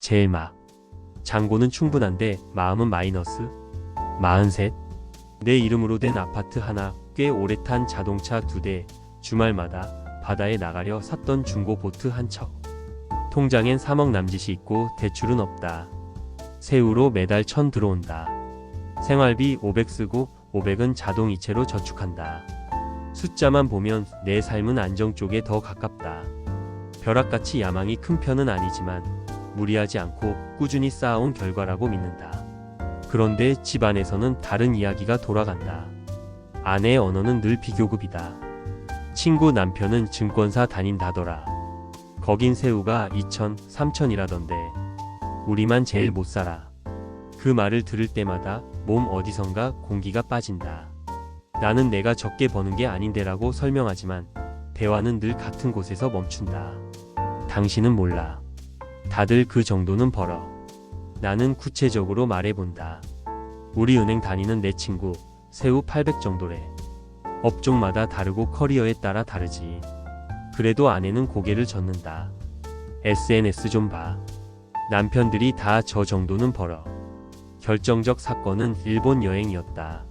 제일 막. 잔고는 충분한데 마음은 마이너스. 43. 내 이름으로 된 아파트 하나, 꽤 오래 탄 자동차 2대, 주말마다 바다에 나가려 샀던 중고 보트 한 척. 통장엔 3억 남짓이 있고 대출은 없다. 세후로 매달 1,000 들어온다. 생활비 500 쓰고 500은 자동이체로 저축한다. 숫자만 보면 내 삶은 안정 쪽에 더 가깝다. 벼락같이 야망이 큰 편은 아니지만 무리하지 않고 꾸준히 쌓아온 결과라고 믿는다. 그런데 집안에서는 다른 이야기가 돌아간다. 아내의 언어는 늘 비교급이다. 친구 남편은 증권사 다닌다더라. 거긴 세후가 2천, 3천이라던데 우리만 제일 못 살아. 그 말을 들을 때마다 몸 어디선가 공기가 빠진다. 나는 내가 적게 버는 게 아닌데라고 설명하지만 대화는 늘 같은 곳에서 멈춘다. 당신은 몰라. 다들 그 정도는 벌어. 나는 구체적으로 말해본다. 우리 은행 다니는 내 친구 세후 800 정도래. 업종마다 다르고 커리어에 따라 다르지. 그래도 아내는 고개를 젓는다. SNS 좀 봐. 남편들이 다 저 정도는 벌어. 결정적 사건은 일본 여행이었다.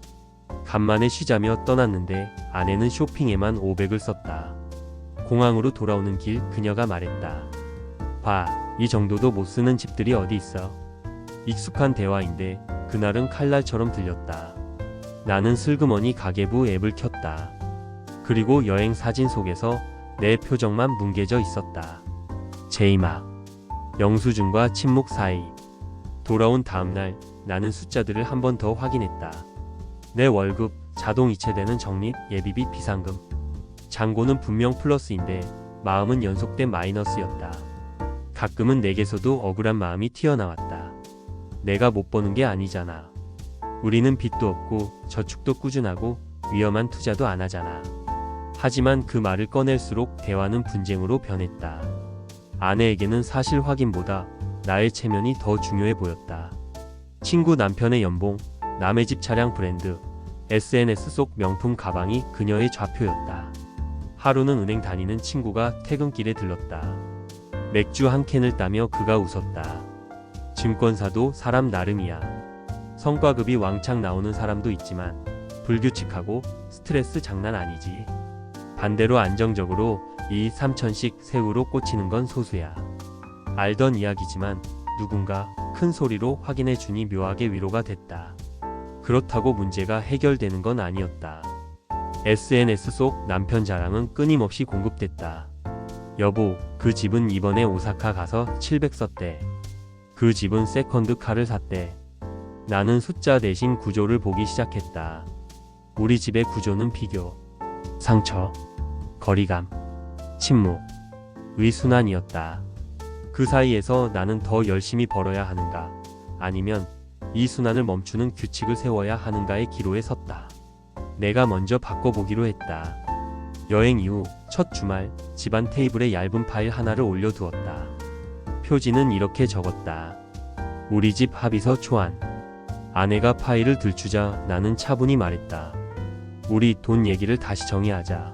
간만에 쉬자며 떠났는데 아내는 쇼핑에만 500을 썼다. 공항으로 돌아오는 길 그녀가 말했다. 봐, 이 정도도 못 쓰는 집들이 어디 있어. 익숙한 대화인데 그날은 칼날처럼 들렸다. 나는 슬그머니 가계부 앱을 켰다. 그리고 여행 사진 속에서 내 표정만 뭉개져 있었다. 제이막. 영수증과 침묵 사이. 돌아온 다음날 나는 숫자들을 한 번 더 확인했다. 내 월급, 자동이체되는 적립, 예비비, 비상금. 잔고는 분명 플러스인데 마음은 연속된 마이너스였다. 가끔은 내게서도 억울한 마음이 튀어나왔다. 내가 못 버는 게 아니잖아. 우리는 빚도 없고 저축도 꾸준하고 위험한 투자도 안 하잖아. 하지만 그 말을 꺼낼수록 대화는 분쟁으로 변했다. 아내에게는 사실 확인보다 나의 체면이 더 중요해 보였다. 친구 남편의 연봉, 남의 집 차량 브랜드, SNS 속 명품 가방이 그녀의 좌표였다. 하루는 은행 다니는 친구가 퇴근길에 들렀다. 맥주 한 캔을 따며 그가 웃었다. 증권사도 사람 나름이야. 성과급이 왕창 나오는 사람도 있지만 불규칙하고 스트레스 장난 아니지. 반대로 안정적으로 2, 3천씩 세후로 꽂히는 건 소수야. 알던 이야기지만 누군가 큰 소리로 확인해 주니 묘하게 위로가 됐다. 그렇다고 문제가 해결되는 건 아니었다. SNS 속 남편 자랑은 끊임없이 공급됐다. 여보, 그 집은 이번에 오사카 가서 700 썼대. 그 집은 세컨드 카를 샀대. 나는 숫자 대신 구조를 보기 시작했다. 우리 집의 구조는 비교, 상처, 거리감, 침묵, 위순환이었다. 그 사이에서 나는 더 열심히 벌어야 하는가, 아니면 이 순환을 멈추는 규칙을 세워야 하는가의 기로에 섰다. 내가 먼저 바꿔보기로 했다. 여행 이후 첫 주말 집안 테이블에 얇은 파일 하나를 올려두었다. 표지는 이렇게 적었다. 우리 집 합의서 초안. 아내가 파일을 들추자 나는 차분히 말했다. 우리 돈 얘기를 다시 정의하자.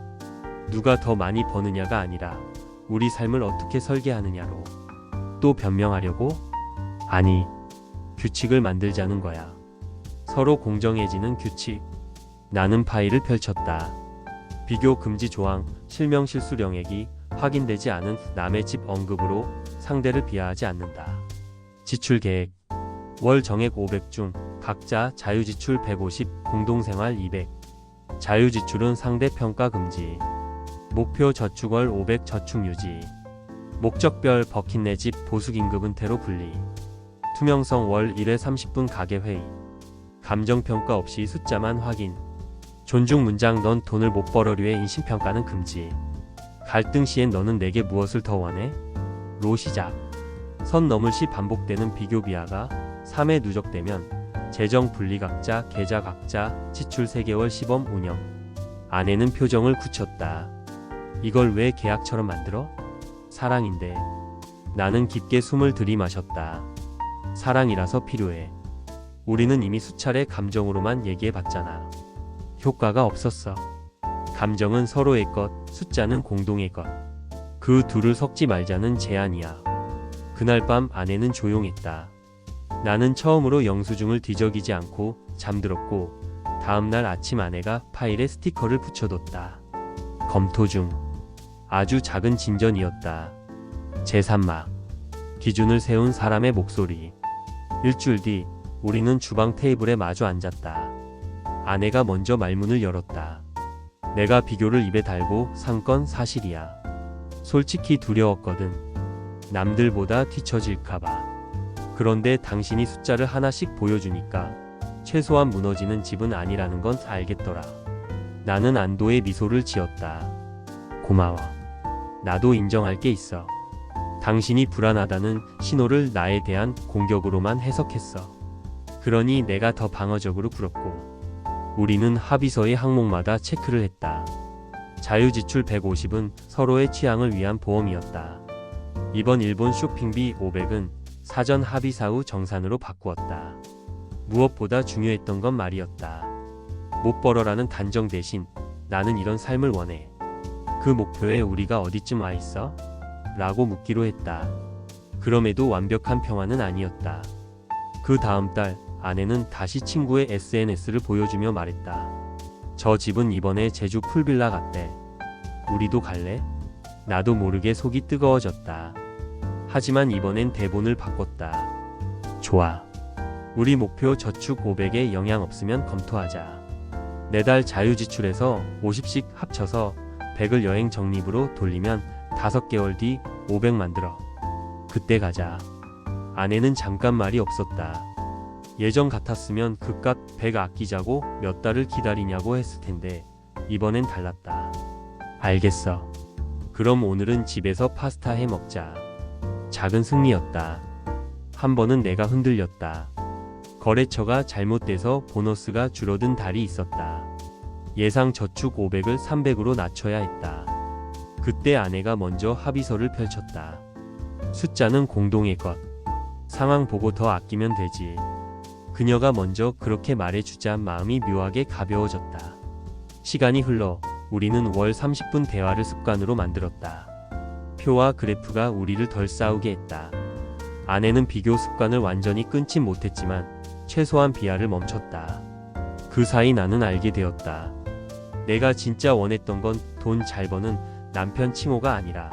누가 더 많이 버느냐가 아니라 우리 삶을 어떻게 설계하느냐로. 또 변명하려고? 아니, 규칙을 만들자는 거야. 서로 공정해지는 규칙. 나는 파일을 펼쳤다. 비교 금지 조항, 실명 실수령액이 확인되지 않은 남의 집 언급으로 상대를 비하하지 않는다. 지출 계획. 월 정액 500 중 각자 자유지출 150, 공동생활 200. 자유지출은 상대평가 금지. 목표 저축월 500 저축 유지. 목적별 버킷 내 집 보수긴급 은퇴로 분리. 투명성 월 1회 30분 가계회의. 감정평가 없이 숫자만 확인. 존중 문장 넌 돈을 못 벌어류의 인신평가는 금지. 갈등 시엔 너는 내게 무엇을 더 원해? 로 시작. 선 넘을 시 반복되는 비교 비하가 3회 누적되면 재정 분리 각자, 계좌 각자, 지출 3개월 시범 운영. 아내는 표정을 굳혔다. 이걸 왜 계약처럼 만들어? 사랑인데. 나는 깊게 숨을 들이마셨다. 사랑이라서 필요해. 우리는 이미 수차례 감정으로만 얘기해봤잖아. 효과가 없었어. 감정은 서로의 것, 숫자는 공동의 것. 그 둘을 섞지 말자는 제안이야. 그날 밤 아내는 조용했다. 나는 처음으로 영수증을 뒤적이지 않고 잠들었고 다음날 아침 아내가 파일에 스티커를 붙여뒀다. 검토 중. 아주 작은 진전이었다. 제3막. 기준을 세운 사람의 목소리. 일주일 뒤 우리는 주방 테이블에 마주 앉았다. 아내가 먼저 말문을 열었다. 내가 비교를 입에 달고 산 건 사실이야. 솔직히 두려웠거든. 남들보다 뒤처질까봐. 그런데 당신이 숫자를 하나씩 보여주니까 최소한 무너지는 집은 아니라는 건 알겠더라. 나는 안도의 미소를 지었다. 고마워. 나도 인정할 게 있어. 당신이 불안하다는 신호를 나에 대한 공격으로만 해석했어. 그러니 내가 더 방어적으로 굴었고 우리는 합의서의 항목마다 체크를 했다. 자유지출 150은 서로의 취향을 위한 보험이었다. 이번 일본 쇼핑비 500은 사전 합의 사후 정산으로 바꾸었다. 무엇보다 중요했던 건 말이었다. 못 벌어라는 단정 대신 나는 이런 삶을 원해. 그 목표에 우리가 어디쯤 와 있어? 라고 묻기로 했다. 그럼에도 완벽한 평화는 아니었다. 그 다음 달 아내는 다시 친구의 SNS를 보여주며 말했다. 저 집은 이번에 제주 풀빌라 같대. 우리도 갈래? 나도 모르게 속이 뜨거워졌다. 하지만 이번엔 대본을 바꿨다. 좋아. 우리 목표 저축 500에 영향 없으면 검토하자. 매달 자유지출에서 50씩 합쳐서 100을 여행 적립으로 돌리면 5개월 뒤 500 만들어. 그때 가자. 아내는 잠깐 말이 없었다. 예전 같았으면 그깟 100 아끼자고 몇 달을 기다리냐고 했을 텐데 이번엔 달랐다. 알겠어. 그럼 오늘은 집에서 파스타 해 먹자. 작은 승리였다. 한 번은 내가 흔들렸다. 거래처가 잘못돼서 보너스가 줄어든 달이 있었다. 예상 저축 500을 300으로 낮춰야 했다. 그때 아내가 먼저 합의서를 펼쳤다. 숫자는 공동의 것. 상황 보고 더 아끼면 되지. 그녀가 먼저 그렇게 말해주자 마음이 묘하게 가벼워졌다. 시간이 흘러 우리는 월 30분 대화를 습관으로 만들었다. 표와 그래프가 우리를 덜 싸우게 했다. 아내는 비교 습관을 완전히 끊지 못했지만 최소한 비하를 멈췄다. 그 사이 나는 알게 되었다. 내가 진짜 원했던 건 돈 잘 버는 남편 칭호가 아니라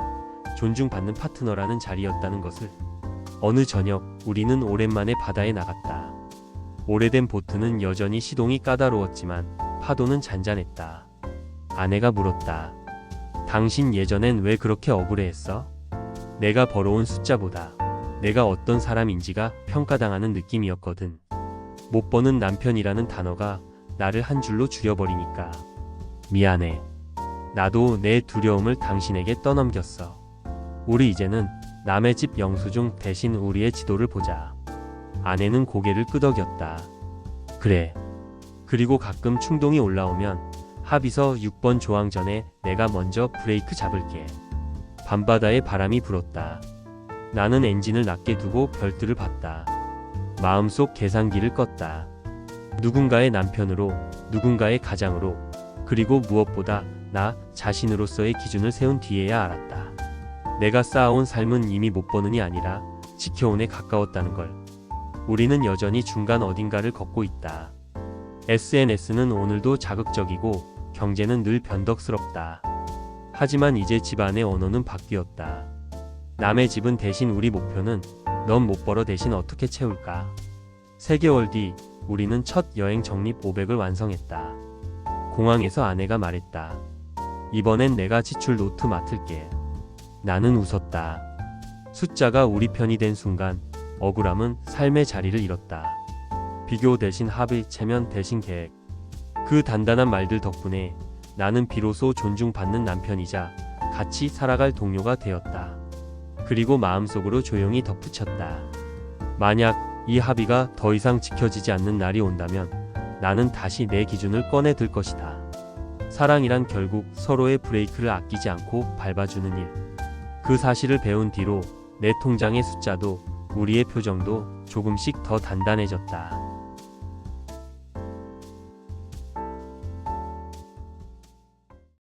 존중받는 파트너라는 자리였다는 것을. 어느 저녁 우리는 오랜만에 바다에 나갔다. 오래된 보트는 여전히 시동이 까다로웠지만 파도는 잔잔했다. 아내가 물었다. 당신 예전엔 왜 그렇게 억울해했어? 내가 벌어온 숫자보다 내가 어떤 사람인지가 평가당하는 느낌이었거든. 못 버는 남편이라는 단어가 나를 한 줄로 줄여버리니까. 미안해. 나도 내 두려움을 당신에게 떠넘겼어. 우리 이제는 남의 집 영수증 대신 우리의 지도를 보자. 아내는 고개를 끄덕였다. 그래. 그리고 가끔 충동이 올라오면 합의서 6번 조항 전에 내가 먼저 브레이크 잡을게. 밤바다에 바람이 불었다. 나는 엔진을 낮게 두고 별들을 봤다. 마음속 계산기를 껐다. 누군가의 남편으로, 누군가의 가장으로, 그리고 무엇보다 나 자신으로서의 기준을 세운 뒤에야 알았다. 내가 쌓아온 삶은 이미 못 버는이 아니라 지켜온에 가까웠다는 걸. 우리는 여전히 중간 어딘가를 걷고 있다. SNS는 오늘도 자극적이고 경제는 늘 변덕스럽다. 하지만 이제 집안의 언어는 바뀌었다. 남의 집은 대신 우리 목표는 넌 못 벌어 대신 어떻게 채울까? 3개월 뒤 우리는 첫 여행 적립 500을 완성했다. 공항에서 아내가 말했다. 이번엔 내가 지출 노트 맡을게. 나는 웃었다. 숫자가 우리 편이 된 순간 억울함은 삶의 자리를 잃었다. 비교 대신 합의, 체면 대신 계획. 그 단단한 말들 덕분에 나는 비로소 존중받는 남편이자 같이 살아갈 동료가 되었다. 그리고 마음속으로 조용히 덧붙였다. 만약 이 합의가 더 이상 지켜지지 않는 날이 온다면 나는 다시 내 기준을 꺼내 들 것이다. 사랑이란 결국 서로의 브레이크를 아끼지 않고 밟아주는 일. 그 사실을 배운 뒤로 내 통장의 숫자도 우리의 표정도 조금씩 더 단단해졌다.